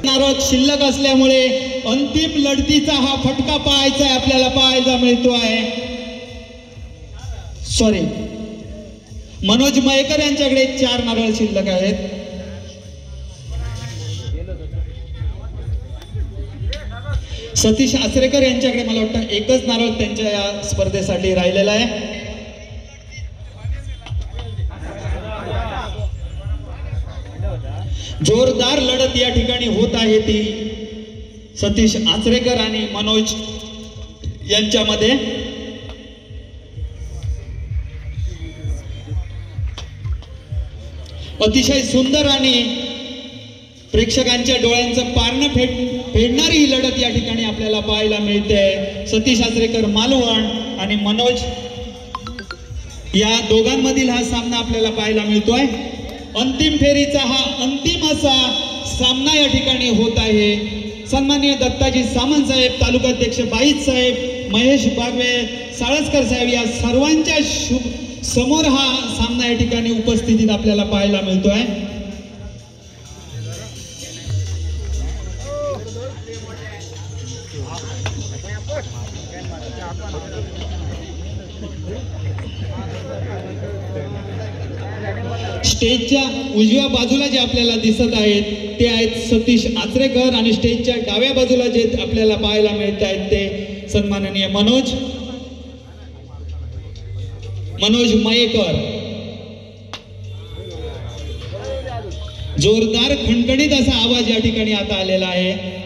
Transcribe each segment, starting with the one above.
नारळ शिल्लक असल्यामुळे अंतिम लढतीचा हा फटका पाहायचा आहे, आपल्याला पाहायला मिळतो आहे. सॉरी, मनोज मयेकर यांच्याकडे 4 नारळ शिल्लक आहेत. सतीश आचरेकर यांच्याकडे मला वाटतं एकच नारळ त्यांच्या या स्पर्धेसाठी राहिलेला आहे. जोरदार लढत या ठिकाणी होत आहे ती सतीश आचरेकर आणि मनोज यांच्यामध्ये. अतिशय सुंदर आणि प्रेक्षकांच्या डोळ्यांचं पारणं फेडणारी ही लढत या ठिकाणी आपल्याला पाहायला मिळते. सतीश आचरेकर मालवण आणि मनोज या दोघांमधील हा सामना आपल्याला पाहायला मिळतोय. अंतिम फेरीचा हा अंतिम असा सामना या ठिकाणी होत आहे. सन्माननीय दत्ताजी सामंत साहेब, तालुकाध्यक्ष बाईत साहेब, महेश बागवे, साळसकर साहेब या सर्वांच्या समोर हा सामना या ठिकाणी उपस्थितीत आपल्याला पाहायला मिळतोय. स्टेजच्या उजव्या बाजूला जे आपल्याला दिसत आहेत ते आहेत सतीश आचरेकर आणि स्टेजच्या डाव्या बाजूला जे आपल्याला पाहायला मिळत आहेत ते सन्माननीय मनोज मयेकर. जोरदार खणखणीत असा आवाज या ठिकाणी आता आलेला आहे.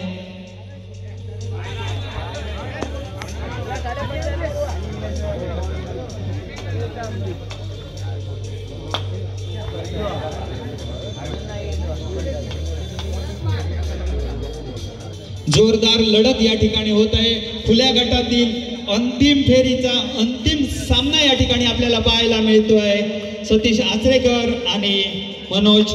जोरदार लढत या ठिकाणी होत आहे. खुल्या गटातील अंतिम फेरीचा अंतिम सामना या ठिकाणी आपल्याला पाहायला मिळतो आहे. सतीश आचरेकर आणि मनोज.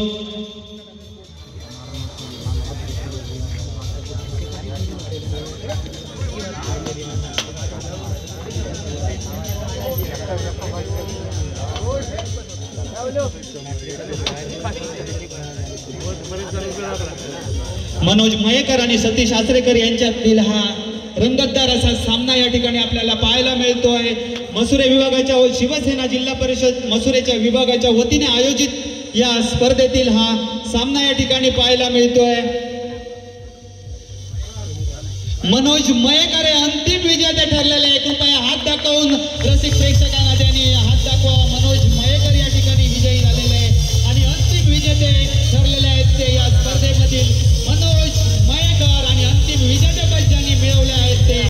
मनोज मयेकर आणि सतीश आचरेकर यांच्यातील हा रंगतदार असा सामना या ठिकाणी आपल्याला पाहायला मिळतो आहे. मसुरे विभागाच्या शिवसेना जिल्हा परिषद मसुरेच्या विभागाच्या वतीने आयोजित या स्पर्धेतील हा सामना या ठिकाणी पाहायला मिळतोय. मनोज मयेकर हे अंतिम विजेते ठरलेले. कृपया हात दाखवून रसिक प्रेक्षकांना त्यांनी हात दाखवा. मनोज मयेकर या ठिकाणी विजयी झालेले आणि अंतिम विजेते